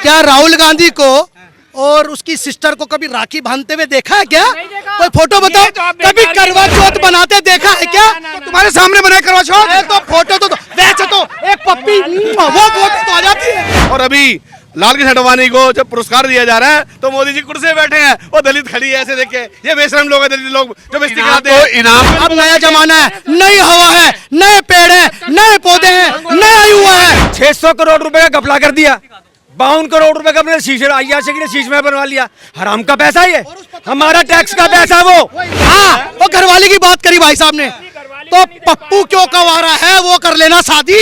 क्या राहुल गांधी को और उसकी सिस्टर को कभी राखी बांधते हुए देखा है क्या? कोई फोटो बताओ। कभी करवा चौथ बनाते देखा है क्या? तुम्हारे सामने बनाए करवा चौथ। तो फोटो तो वैसे तो एक पप्पी वो फोटो तो आ जाती है। और अभी लाल कृष्ण आडवाणी को जब पुरस्कार दिया जा रहा है तो मोदी जी कुर्सी पे बैठे हैं और दलित खड़ी है ऐसे देख के। ये बेशरम लोग हैं दलित लोग जो बेइज्जती कराते हैं। इनाम अब नया जमाना है, नई हवा है, नए पेड़ है, नए पौधे हैं, नया युवा है। 600 करोड़ रुपए का घपला कर दिया। 52 करोड़ रुपए का अपने शीशे अय्याशी के लिए शीश में बनवा लिया। हराम का पैसा ये, हमारा टैक्स का पैसा वो। हाँ, वो घरवाली की बात करी भाई साहब ने, तो पप्पू क्यों कवारा है वो कर लेना शादी।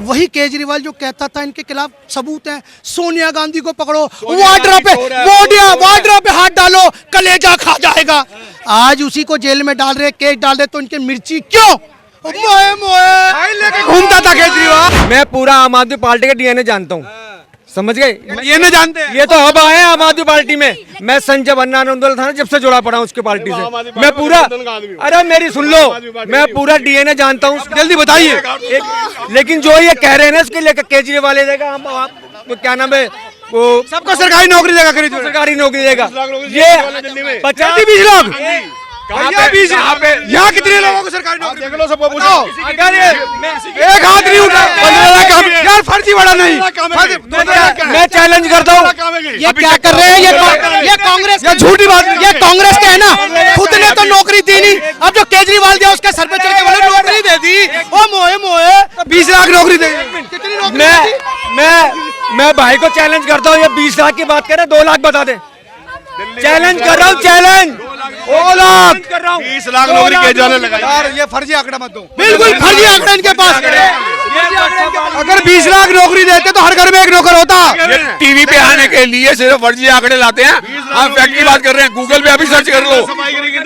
वही केजरीवाल जो कहता था इनके खिलाफ सबूत हैं, सोनिया गांधी को पकड़ो, वाड्रा पे हाथ डालो, कलेजा खा जाएगा। आज उसी को जेल में डाल रहे, केस डाल रहे, तो इनके मिर्ची क्यों मोए मोए लेके घूमता था केजरीवाल। मैं पूरा आम आदमी पार्टी का डीएनए जानता हूँ, समझ गए? ये नहीं जानते, ये तो अब आए आम आदमी पार्टी में। मैं संजय बन्ना नंदोल था ना, जब से जुड़ा पड़ा हूँ उसके पार्टी से। मैं पूरा, अरे मेरी सुन लो, मैं पूरा डीएनए जानता हूँ। जल्दी बताइए। लेकिन जो ये कह रहे हैं ना इसके लिए केजरीवाल देगा, हम क्या नाम है वो, सबको सरकारी नौकरी देगा, सरकारी नौकरी देगा। ये 50-20 लाख यहाँ कितने लोगों को सरकारी नौकरी? देख लो, सबको पूछो। अगर ये एक हाथ नहीं उठा, 15 लाख यार फर्जी बड़ा नहीं। मैं चैलेंज करता हूँ, ये क्या कर रहे हैं? ये कांग्रेस, ये झूठी बात, ये कांग्रेस के है ना, खुद ने तो नौकरी दी नहीं, अब जो केजरीवाल दिया उसके सर पे चढ़ के बोले नौकरी दे दी। ओ मोए मोए 20 लाख नौकरी दे। कितनी नौकरी? मैं भाई को चैलेंज करता हूँ, ये 20 लाख की बात करें, 2 लाख बता दे। चैलेंज कर रहा हूँ, चैलेंज 2 लाख कर रहा हूँ। 20 लाख नौकरी केजरीवाल ने लगाई। यार ये फर्जी आंकड़ा मत दो, बिल्कुल फर्जी आंकड़ा इनके पास। अगर 20 लाख नौकरी देते तो हर घर में एक नौकर होता। टीवी पे आने के लिए सिर्फ फर्जी आंकड़े लाते हैं। हम फैक्ट की बात कर रहे हैं, गूगल पे अभी सर्च कर लो,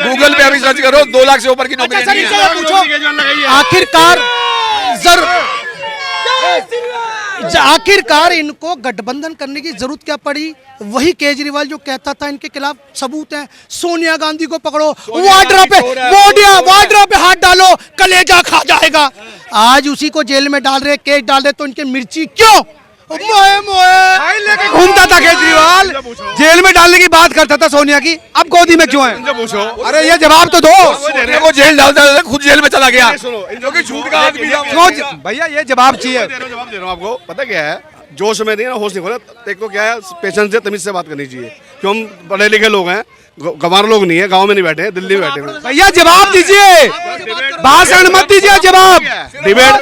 गूगल पे अभी सर्च करो, 2 लाख से ऊपर की नौकरी नहीं है। आखिरकार इनको गठबंधन करने की जरूरत क्या पड़ी? वही केजरीवाल जो कहता था इनके खिलाफ सबूत हैं, सोनिया गांधी को पकड़ो, वाड्रा पे हाथ डालो, कलेजा खा जाएगा। आज उसी को जेल में डाल रहे, केस डाल रहे, तो इनके मिर्ची क्यों मोए मोए लेके घूमता था केजरीवाल, जेल में डालने की बात करता था सोनिया की, अब गोदी में क्यों है? पूछो। अरे ये जवाब तो दो। वो जेल डालता था, खुद जेल में चला गया क्योंकि झूठ का आदमी था। भैया ये जवाब चाहिए। जवाब दे रहा हूँ आपको। पता क्या है, जोश में नहीं ना, होश नहीं खोला। एक तो क्या है, पेशेंस से तमीज से बात करनी चाहिए, क्यों हम पढ़े लिखे लोग हैं, गंवार लोग नहीं है, गांव में नहीं बैठे हैं, दिल्ली में बैठे हैं। भैया जवाब दीजिए, भाषण मत दीजिए, जवाब। डिबेट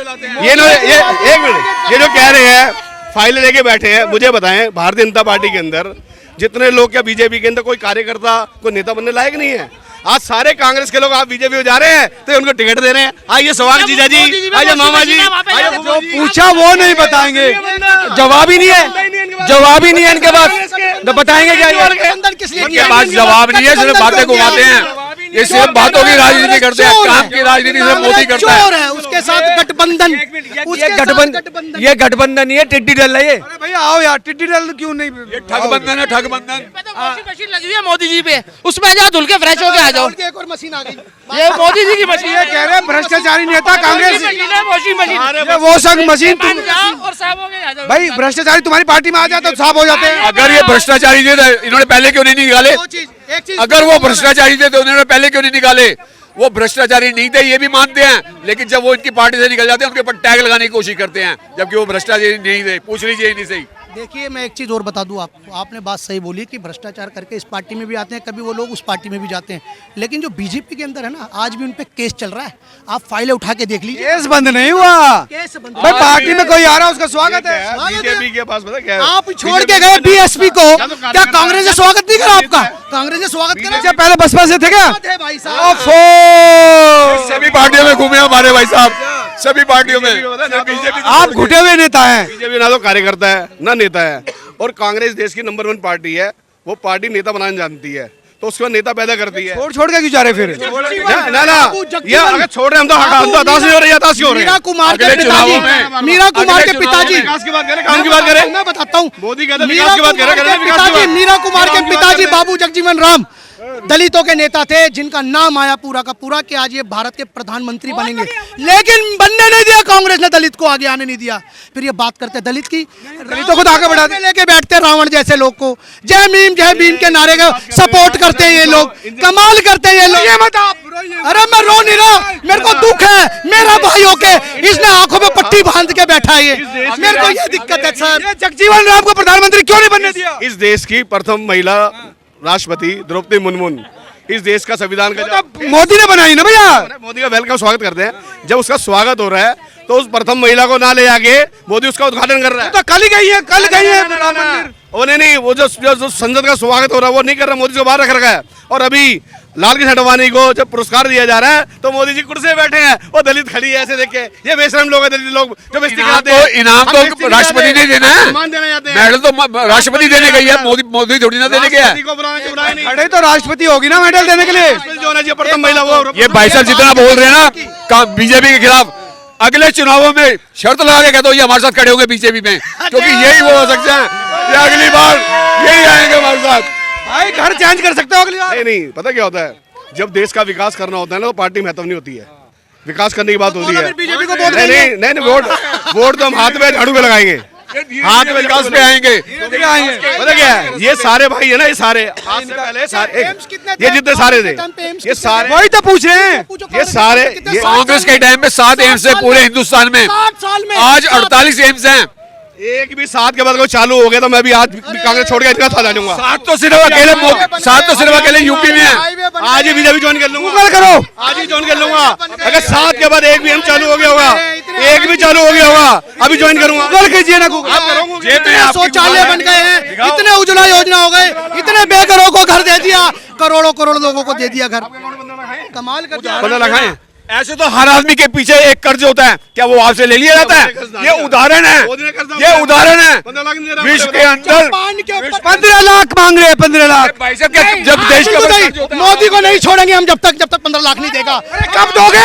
ये एक मिनट, ये जो कह रहे हैं फाइल लेके बैठे हैं, मुझे बताएं भारतीय जनता पार्टी के अंदर जितने लोग, क्या बीजेपी के अंदर कोई कार्यकर्ता, कोई नेता बनने लायक नहीं है? आज सारे कांग्रेस के लोग आप बीजेपी में जा रहे हैं तो उनको टिकट दे रहे हैं। आइए सवाल जीजा जी, आइए मामा जी, जो पूछा वो नहीं बताएंगे, जवाब ही नहीं है, जवाब ही नहीं है इनके पास, तो बताएंगे क्या? इनके पास जवाब नहीं है, सिर्फ बातें घुमाते हैं। ये सिर्फ बातों की राजनीति करते हैं, काम की राजनीति सिर्फ मोदी करता है। उसके साथ गठबंधन, ये गठबंधन नहीं है, टिड्डी दल है ये। अरे भैया आओ यार, टिड्डी दल क्यों नहीं? ये ठगबंधन है, ठगबंधन। मशीन लगी हुई है मोदी जी पे, उसमें जाओ धुल के फ्रेश होके आ जाओ। एक और मशीन आ गई, ये मोदी जी की मशीन ये कह रहे हैं भ्रष्टाचारी नेता कांग्रेस, वॉशिंग मशीन, वो सब मशीन तुम जाओ और साफ होके आ जाओ। भाई भ्रष्टाचारी तुम्हारी पार्टी में आ जाते तो साफ हो जाते हैं। अगर ये भ्रष्टाचारी थे तो इन्होंने पहले क्यों नहीं निकाले? अगर वो भ्रष्टाचारी थे तो उन्होंने पहले क्यों नहीं निकाले? वो भ्रष्टाचारी नहीं थे, ये भी मानते हैं, लेकिन जब वो इनकी पार्टी से निकल जाते हैं उनके ऊपर टैग लगाने की कोशिश करते हैं, जबकि वो भ्रष्टाचारी नहीं थे। पूछ लीजिए नहीं सही। देखिए मैं एक चीज़ और बता दूं आपको, आपने बात सही बोली कि भ्रष्टाचार करके इस पार्टी में भी आते हैं, कभी वो लोग उस पार्टी में भी जाते हैं, लेकिन जो बीजेपी के अंदर है ना, आज भी उन पे केस चल रहा है। आप फाइलें उठा के देख लीजिए, केस बंद नहीं हुआ। केस बंद भाई पार्टी में कोई आ रहा है उसका स्वागत है। बीजेपी के पास पता क्या है, आप छोड़ के गए बीएसपी को, क्या कांग्रेस ने स्वागत नहीं करा आपका? कांग्रेस ने स्वागत करा। पहले बसपा से थे क्या? भाई साहब सभी पार्टियों में घूमे हमारे भाई साहब, सभी पार्टियों में। बीजेपी आप घुटे हुए नेता हैं। बीजेपी ना तो कार्यकर्ता है ना नेता है, और कांग्रेस देश की नंबर 1 पार्टी है। वो पार्टी नेता बनाना जानती है, तो उसके बाद नेता पैदा करती है। छोड़ के क्यों जा रहे फिर? ना ये अगर छोड़ रहे हम तो हताश नहीं हो रहे, हताश हो रहे हैं। मीरा कुमार के पिताजी, विकास की बात करें, काम की बात करें, मैं बताता हूँ, मोदी कहते हैं विकास की बात करें। मीरा कुमार के पिताजी बाबू जगजीवन राम दलितों के नेता थे, जिनका नाम आया पूरा का पूरा कि आज ये भारत के प्रधानमंत्री बनेंगे, लेकिन बनने नहीं दिया कांग्रेस ने, दलित को आगे आने नहीं दिया। फिर ये बात करते दलित की, दलितों को आगे बढ़ा लेके बैठते रावण जैसे लोग को, जय भीम के नारे का सपोर्ट करते हैं ये लोग, कमाल करते हैं ये लोग। अरे मैं रो नहीं रहा, मेरे को दुख है मेरा भाई होके, इसने आंखों में पट्टी बांध के बैठा है ये, मेरे को ये दिक्कत है सर। जगजीवन राम को प्रधानमंत्री क्यों नहीं बनने दिया? इस देश की प्रथम महिला राष्ट्रपति द्रौपदी मुर्मू, इस देश का संविधान का मोदी ने बनाई ना भैया। मोदी का वेलकम स्वागत करते हैं। जब उसका स्वागत हो रहा है तो उस प्रथम महिला को ना ले आके मोदी उसका उद्घाटन कर रहा है। तो कल ही गई है, कल गई है प्रधानमंत्री। वो नहीं, वो जो संसद का स्वागत हो रहा है वो नहीं कर रहा, मोदी को बाहर रख रखा है। और अभी लाल कृष्ण आडवाणी को जब पुरस्कार दिया जा रहा है तो मोदी जी कुर्सी पे बैठे हैं, वो दलित खड़ी है ऐसे देख के। ये बेशरम लोग हैं दलित लोग जो बेइज्जती कराते हैं। इनाम तो राष्ट्रपति ने देना है, सम्मान देने जाते हैं। मेडल तो राष्ट्रपति देने गई है, मोदी थोड़ी ना देने गया है। खड़े तो राष्ट्रपति होगी ना मेडल देने के लिए। जो होना चाहिए प्रथम महिला वो। ये भाई साहब जितना बोल रहे हैं ना बीजेपी के खिलाफ, अगले चुनावों में शर्त लगा के कहते हो ये हमारे साथ खड़े होंगे बीजेपी में, क्योंकि यही वो हो सकते हैं, ये अगली बार यही आएंगे हमारे साथ। भाई घर चेंज कर सकते हो अगली बार। नहीं, पता क्या होता है, जब देश का विकास करना होता है ना तो पार्टी महत्व नहीं होती है, विकास करने की बात होती है। बीजेपी को वोट नहीं, वोट तो हम हाथ में झाड़ू पे लगाएंगे, हाथ में विकास पे आएंगे। पता क्या है, ये सारे भाई है ना, ये सारे आज से पहले सारे ये जितने सारे थे, ये सारे वही तो पूछ रहे हैं। ये सारे कांग्रेस के टाइम में 7 एम्स है पूरे हिंदुस्तान में, 7 साल में आज 48 एम्स हैं। एक भी 7 के बाद कोई चालू हो गया तो मैं भी आज कांग्रेस छोड़ के इतना था जाऊंगा। 7 तो सिर्फ अकेले यूपी में है। आज ही बीजेपी ज्वाइन कर लूंगा, गूगल करो, आज ही ज्वाइन कर लूंगा। अगर 7 के बाद एक भी हम चालू हो गया होगा, एक भी चालू हो गया होगा, अभी ज्वाइन करूंगा। गूगल कीजिए ना, गूगल। इतने शौचालय बन गए हैं, इतने उज्ज्वला योजना हो गए, इतने बेघरों को घर दे दिया, करोड़ों लोगों को दे दिया घर। कमाल कर दिया। बंदा लगाए। ऐसे तो हर आदमी के पीछे एक कर्ज होता है, क्या वो आपसे ले लिया जाता है? ये उदाहरण है, ये उदाहरण है। विश्व के अंदर 15 लाख मांग रहे हैं, 15 लाख। भाई साहब क्या जब देश का मोदी को नहीं छोड़ेंगे हम जब तक 15 लाख नहीं देगा। कब दोगे?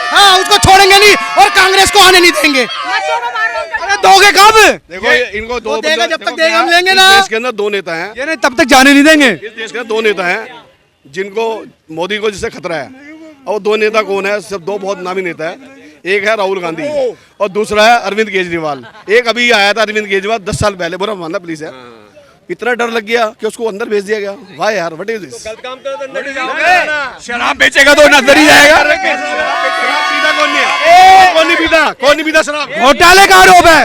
हाँ, उसको छोड़ेंगे नहीं और कांग्रेस को आने नहीं देंगे। अरे दोगे कब? देखो इनको दो देगा, जब तक देगा हम लेंगे ना। इस देश के अंदर 2 नेता हैं, ये नहीं, तब तक जाने नहीं देंगे। इस देश के अंदर 2 नेता हैं जिनको मोदी को जिससे खतरा है। और 2 नेता कौन है? सिर्फ 2 बहुत नामी नेता है। एक है राहुल गांधी और दूसरा है अरविंद केजरीवाल। एक अभी आया था अरविंद केजरीवाल 10 साल पहले, बुरा मानना प्लीज है, इतना डर लग गया कि उसको अंदर भेज दिया गया। वाह यार, व्हाट इज दिस? शराब बेचेगा तो अंदर ही जाएगा। कौन नहीं पीता शराब? घोटाले का आरोप है।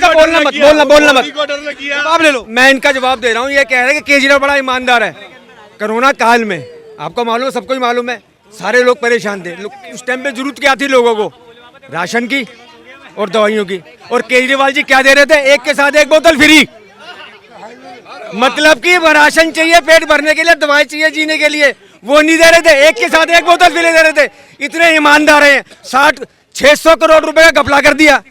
बोलना मत। जवाब ले लो। मैं इनका जवाब दे रहा हूँ। ये कह रहे हैं कि केजरीवाल बड़ा ईमानदार है। कोरोना काल में आपको मालूम है, सबको ही मालूम है, सारे लोग परेशान थे। उस टाइम पे जरूरत क्या थी लोगों को? राशन की और दवाइयों की। और केजरीवाल जी क्या दे रहे थे? एक के साथ एक बोतल फ्री। मतलब कि राशन चाहिए पेट भरने के लिए, दवाई चाहिए जीने के लिए, वो नहीं दे रहे थे। एक के साथ एक बोतल फ्री दे रहे थे। इतने ईमानदार हैं। 600 करोड़ रुपए का घपला कर दिया।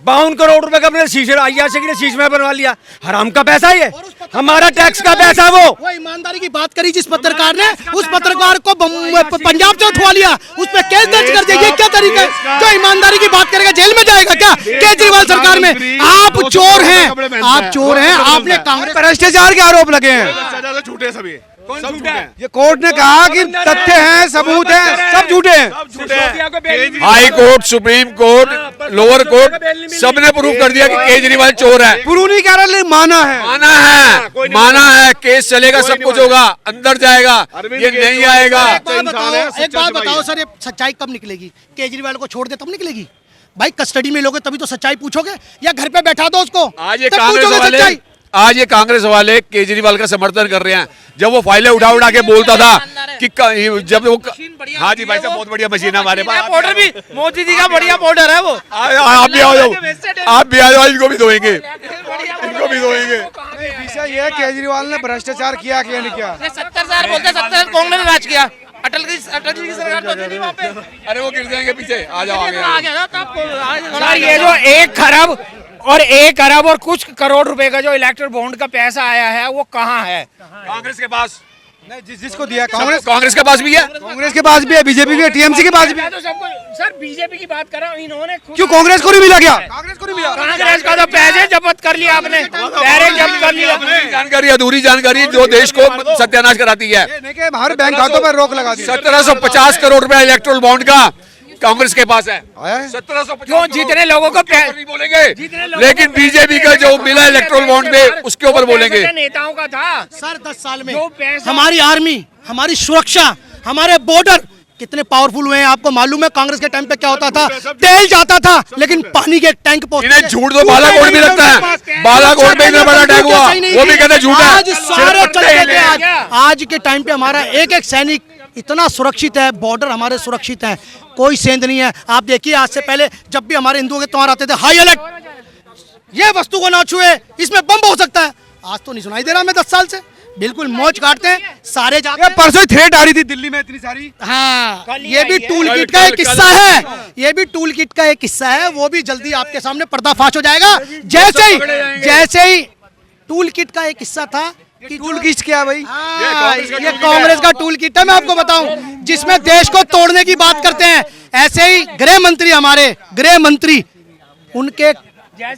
52 करोड़ रुपए का अपने शीशे IRC ने शीश में बनवा लिया। हराम का पैसा है ये, हमारा टैक्स का पैसा। वो ईमानदारी की बात करी जिस पत्रकार ने, उस पत्रकार को पंजाब से उठवा लिया, उस पर केस दर्ज कर दिया। ये क्या तरीका है? जो ईमानदारी की बात करेगा जेल में जाएगा क्या केजरीवाल सरकार में? आप चोर हैं, आप चोर हैं। आपने कांग्रेस भ्रष्टाचार के आरोप लगे हैं। झूठे सभी, सब झूठे हैं। ये कोर्ट ने कहा कि तथ्य हैं, सबूत हैं, सब झूठे हैं। High court, supreme court, lower court, सबने प्रूव कर दिया कि केजरीवाल चोर है। गुरु नहीं कह रहा, माना है। माना है। केस चलेगा, सब कुछ होगा, अंदर जाएगा, ये नहीं आएगा। एक बात बताओ सर, ये सच्चाई कब निकलेगी? केजरीवाल को छोड़ दे तब निकलेगी भाई। कस्टडी में लोगे तभी तो सच्चाई पूछोगे, या घर पे बैठा दो उसको? आज ये कांग्रेस वाले केजरीवाल का समर्थन कर रहे हैं। जब वो फाइलें उठा के बोलता था कि जब वो, हाँ जी भाई साहब, बहुत बढ़िया मशीन है हमारे पास। पाउडर भी मोदी जी का बढ़िया पाउडर है वो। आप भी आ जाओ, आप भी आ जाओ, इनको भी धोएंगे, इनको भी धोएंगे। विषय ये है, केजरीवाल ने भ्रष्टाचार किया कि नहीं किया? 70 साल बोलते, 70 साल कांग्रेस ने राज किया। अटल जी की सरकार तो थी नहीं वहाँ पे। अरे वो गिर जाएंगे पीछे। आ जाओ आगे। सर, ये जो 1 खरब और कुछ करोड़ रुपए का जो इलेक्ट्रल बॉन्ड का पैसा आया है, वो कहाँ है? कांग्रेस के पास नहीं, जिसको दिया कांग्रेस के पास भी है, कांग्रेस के पास भी है, बीजेपी के, TMC के पास भी है। तो सबको सर बीजेपी की बात कर रहा हूँ, इन्होंने क्यों कांग्रेस को नहीं मिला क्या? कांग्रेस को नहीं मिला। कांग्रेस का तो पैसे जब्त कर लिया आपने, डायरेक्ट जब्त कर लिया। जानकारी, अधूरी जानकारी जो देश को सत्यानाश कराती है। हमारे बैंक खातों पर रोक लगा दी। 1750 करोड़ रुपए इलेक्ट्रल बॉन्ड का कांग्रेस के पास है। आया है? 1750 क्यों जितने लोगों को नहीं बोलेंगे, जितने लोगों लेकिन को बीजेपी का जो मिला इलेक्ट्रोल बॉन्ड पे उसके ऊपर बोलेंगे। नेताओं का था सर 10 साल में जो पैसा- हमारी आर्मी, हमारी सुरक्षा, हमारे बॉर्डर कितने पावरफुल हुए हैं। आपको मालूम है कांग्रेस के टाइम पे क्या होता था, तेल जाता था लेकिन पानी के टैंक इन्हें झूठ तो बालाकोट भी लगता है, बालाकोट में इतना बड़ा अटैक हुआ वो भी कहते हैं झूठ है। आज सारे सिर्फ चलते थे। पट्टे आज के टाइम पे हमारा एक एक सैनिक इतना सुरक्षित है, बॉर्डर हमारे सुरक्षित है, कोई सेंध नहीं है। आप देखिए आज से पहले जब भी हमारे हिंदुओं के त्योहार आते थे, हाई अलर्ट, ये वस्तु को ना छुए, इसमें बम हो सकता है। आज तो नहीं सुनाई दे रहा, मैं 10 साल से बिल्कुल मौज काटते हैं सारे जाते हैं। परसों थ्रेट आ रही थी दिल्ली में इतनी सारी। हाँ, कल ही ये भी आई है। टूल कल- किट का एक कल- किस्सा है, ये भी टूल किट का एक किस्सा है, वो भी जल्दी आपके सामने पर्दाफाश हो जाएगा। जैसे ही टूल किट का एक किस्सा था कि टूल किट क्या भाई? हाँ, ये कांग्रेस का टूल किट है, मैं आपको बताऊं, जिसमें देश को तोड़ने की बात करते हैं। ऐसे ही गृह मंत्री, हमारे गृह मंत्री, उनके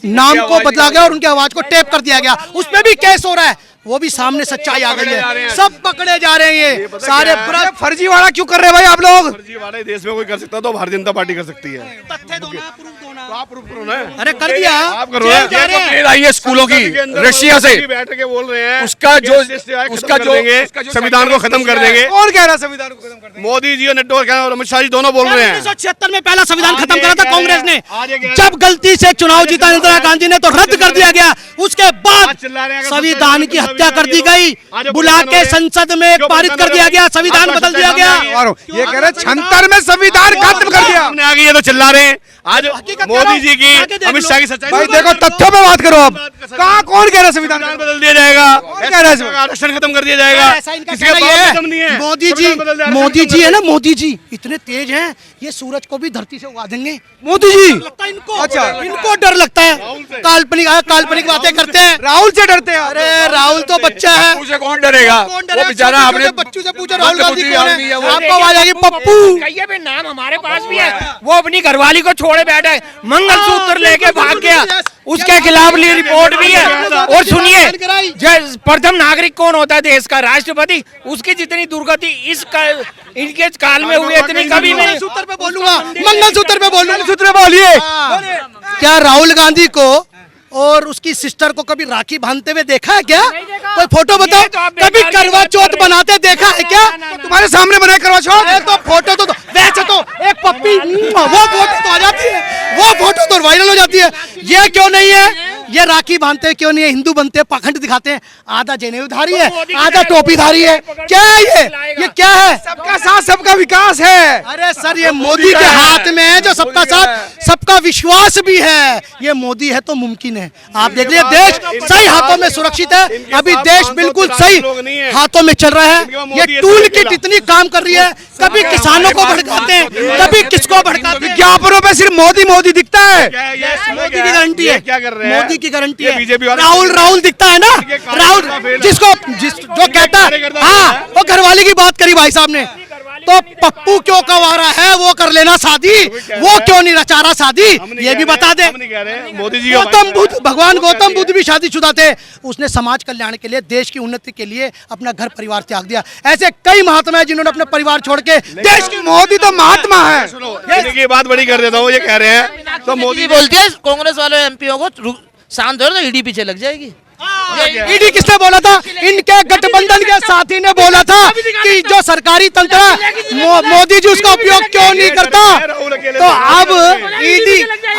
नाम को बदला गया और उनकी आवाज को टेप कर दिया गया, उसमें भी केस हो रहा है, वो भी सामने सच्चाई आ गई है, सब पकड़े जा रहे हैं। ये सारे अरे फर्जीवाड़ा क्यों कर रहे हैं भाई आप लोग? फर्जीवाड़े देश में कोई कर सकता तो भारतीय जनता पार्टी कर सकती है। तथ्य दो ना, प्रूफ दो ना। तो आप प्रूफ करो ना। अरे कर दिया, आप करो जेल ना। जा रहे हैं। मेल आई है स्कूलों की रशिया से, बैठ के बोल रहे हैं उसका जो उसका जो संविधान को खत्म कर देंगे। कौन कह रहा है संविधान को खत्म कर देंगे? मोदी जी और नड्डा और अमित शाह जी दोनों बोल रहे हैं। 1976 में पहला संविधान खत्म करा था कांग्रेस ने, आज ये कह रहे हैं। जब गलती से चुनाव जीता इंदिरा गांधी ने तो रद्द कर दिया गया, उसके बाद आज चिल्ला रहे हैं अगर संविधान की हत्या कर दी गई, आज जो बुला परेशान हो के रहे हैं। संसद में क्यों पारित परेशान कर दिया हो रहे गया, हैं? संविधान आपका बदल दिया सत्ता गया। सामने आ गई है। ये कह रहे 76 में संविधान खत्म कर दिया। सामने आ गई है तो चिल्ला रहे हैं। आज हकीकत मोदी जी की, आके देख अमित लो। शाह की सच्चाई भाई देखो तथ्यों पे बात करो आप। कहाँ कौन कह रहा है संविधान संविधान बदल दिया जाएगा, कौन कह रहा है इसमें? आरक्षण खत्म कर दिया जाएगा। ऐसा इनका किसी का कहना बाप ये खत्म नहीं है, है। मोदी जी, संविधान बदल दिया, मोदी आरक्षण जी है ना, खत्म मोदी जी इतने तेज हैं, ये सूरज को भी धरती से उगा देंगे। मोदी जी लगता है इनको, अच्छा। इनको डर लगता है, काल्पनिक बातें करते हैं। राहुल से डरते हैं आप? अरे राहुल तो बच्चा है, उसे कौन डरेगा? कौन वो डरेगा? बेचारा छोटे अपने छोटे बच्चों से पूछो राहुल गांधी कौन आदमी है है, वो। आपको आवाज आएगी पप्पू। कहिए भी नाम हमारे पास भी है, वो अपनी घरवाली को छोड़े बैठा है, मंगलसूत्र लेके भाग गया, उसके खिलाफ रिपोर्ट भी है। और सुनिए, प्रथम नागरिक कौन होता है देश का? राष्ट्रपति। उसकी जितनी दुर्गति इनके काल में हुई इतनी कभी नहीं। मंगलसूत्र पे बोलूंगा, मंगलसूत्र पे बोलूंगा। मंगलसूत्र बोलिए। क्या राहुल गांधी को और उसकी सिस्टर को कभी राखी बांधते हुए देखा है क्या? कोई फोटो बताओ, ये तो आप कभी बेकार की करवा बात चौथ कर रहे हैं। बनाते देखा है क्या? तुम्हारे सामने बनाए करवा चौथ। अरे तो फोटो तो वैसे तो एक पप्पी, वो फोटो तो आ जाती है, वो फोटो तो वायरल हो जाती है। ये क्यों नहीं है? ये राखी बांधते क्यों नहीं है? हिंदू बनते हैं, पाखंड दिखाते हैं, आधा जनेऊधारी है, आधा टोपीधारी है। क्या है ये क्या है? सबका साथ सबका विकास है। अरे सर, ये मोदी के हाथ में है जो सबका साथ सबका विश्वास भी है। ये मोदी है तो मुमकिन है। आप देख लीजिए, देश सही हाथों में सुरक्षित है, अभी देश बिल्कुल सही हाथों में चल रहा है। ये टूल किट इतनी काम कर रही है, कभी किसानों को भड़काते हैं, कभी किसको भड़काते हैं। विज्ञापनों पे सिर्फ मोदी मोदी दिखता है। मोदी की गारंटी है, क्या कर रहे हैं? मोदी की गारंटी ये है। बीजेपी वाले- राहुल दिखता है ना, राहुल जो कहता है, हाँ, वो घरवाली की बात करी भाई साहब ने, तो पप्पू क्यों कवारा है, वो कर लेना शादी, वो क्यों नहीं रचा रहा शादी, ये भी बता दे। हम नहीं कह रहे, मोदी जी गौतम बुद्ध, भगवान गौतम बुद्ध भी शादीशुदा थे, उसने समाज कल्याण के लिए, देश की उन्नति के लिए अपना घर परिवार त्याग दिया। ऐसे कई महात्मा हैं जिन्होंने अपने परिवार छोड़ के देश की, मोदी तो महात्मा है। सुनो, ये बात बड़ी कर देता हूँ। ये कह रहे हैं तो मोदी बोलती है कांग्रेस वाले एमपीओ को शांत हो, तो ईडी पीछे लग जाएगी। ईडी किसने बोला था? इनके गठबंधन के साथी ने बोला था कि जो सरकारी तंत्र है, मोदी जी उसका उपयोग क्यों नहीं करता। तो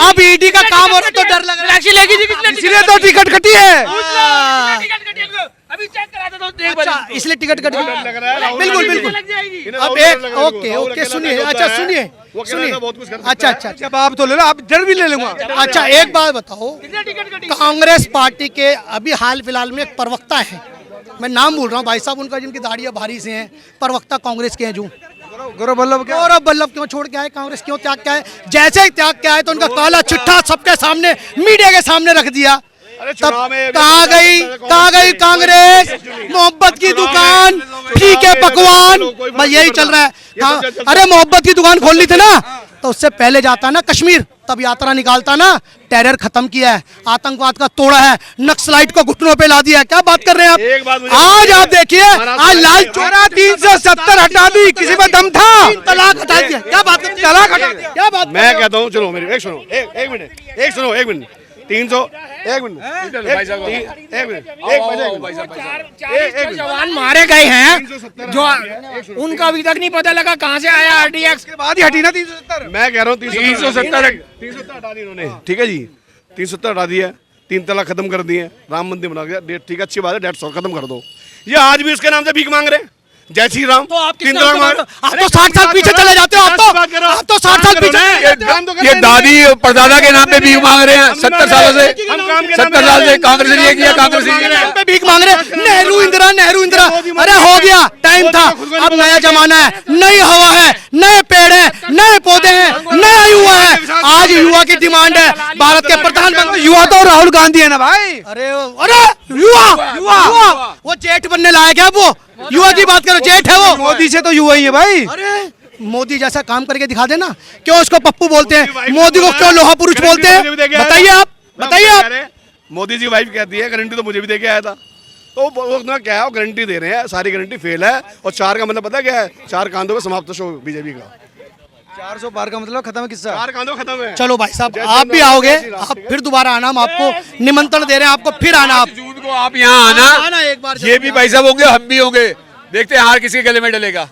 अब ईडी का काम हो रहा तो डर लग रहा है, इसलिए तो टिकट कटी है। अभी चेक करा दो, देख अच्छा, इसलिए टिकट कट लग रहा है, गई। राहुल बिल्कुल गांधी बिल्कुल। लग जाएगी। अब एक ओके सुनिए, अच्छा सुनिए, बहुत कुछ कर सकता अच्छा है। अच्छा जब आप तो ले लो, आप डर भी ले लूंगा। अच्छा, एक बात बताओ, कांग्रेस पार्टी के अभी हाल फिलहाल में एक प्रवक्ता है, मैं नाम भूल रहा हूँ भाई साहब उनका, जिनकी दाढ़ियाँ भारी से हैं, प्रवक्ता कांग्रेस के हैं जो गौरव वल्लभ क्या? गौरव वल्लभ क्यों छोड़ के आए कांग्रेस, क्यों त्याग के आए? जैसे ही त्याग के आए तो उनका काला चिट्ठा सबके सामने, मीडिया के सामने रख दिया। तब कहाँ गई कांग्रेस? मोहब्बत की दुकान, फीके पकवान, बस यही चल रहा है। अरे मोहब्बत की दुकान खोलनी थी ना, तो उससे पहले जाता ना कश्मीर, तब यात्रा निकालता ना, टेरर खत्म किया है, आतंकवाद का तोड़ा है, नक्सलाइट को घुटनों पे ला दिया है। क्या बात कर रहे हैं एक बात आप? मुझे आज बताइए। आप देखिए, आज लाल चोरा 370 हटा दी, किसी में दम था, 3 तलाक हटा दिया। क्या बात करते हैं? तलाक हटा दिया। क्या बात? मैं कहता हूँ, चलो मेरी एक सुनो, एक मिनट, एक सुनो, एक मिनट, 300, एक मिनट, भाई साहब, एक मिनट, एक जवान मारे गए हैं जो उनका अभी तक नहीं पता लगा कहां से आया आरडीएक्स के बाद ही हटी ना 370। मैं कह रहा हूँ 370 हटा दी इन्होंने, ठीक है जी, 370 हटा दिया, 3 तलाक खत्म कर दिए, राम मंदिर बना दिया, डेट ठीक है, अच्छी बात है, डेट खत्म कर दो। ये आज भी उसके नाम से भीख मांग रहे हैं, जय श्री राम। तो आप 3 तलाक मांग आप तो 60 साल पीछे चले जाते हो। आप तो 60 साल पीछे। ये दादी परदादा के नाम पे भीख मांग रहे हैं 70 सालों से। 70 साल से कांग्रेस ने ये किया, कांग्रेस ने ये किया। पे भीख मांग रहे, नेहरू इंदिरा, नेहरू इंदिरा। अरे हो गया, टाइम था, अब नया जमाना है, नई हवा है, नए पेड़ है, नए पौधे हैं, नया युवा है। आज युवा की डिमांड है, भारत के प्रधानमंत्री युवा तो राहुल गांधी है ना भाई। अरे अरे युवा वो जेठ बनने लायक है। वो युवा की बात करो, जेठ है वो। मोदी से तो युवा ही है भाई। अरे मोदी जैसा काम करके दिखा देना। क्यों उसको पप्पू बोलते हैं, मोदी को क्यों लोहा पुरुष बोलते हैं? बताइए आप, बताइए आप। मोदी जी वाइफ कहती है गारंटी तो मुझे भी दे के आया था, तो वो क्या है, वो गारंटी दे रहे हैं, सारी गारंटी फेल है। और 4 का मतलब पता क्या है? 4 कांधों पे समाप्त शो बीजेपी का। 400 पार का मतलब खत्म है किस्सा। 4 कांधों खत्म है। चलो भाई साहब, आप भी आओगे, आप फिर दोबारा आना, हम आपको निमंत्रण दे रहे हैं, आपको फिर आना। आप जून को आप यहाँ आना, आना एक बार ये भी भाई साहब होंगे, हम भी होंगे, देखते हैं हार किसके गले में डलेगा।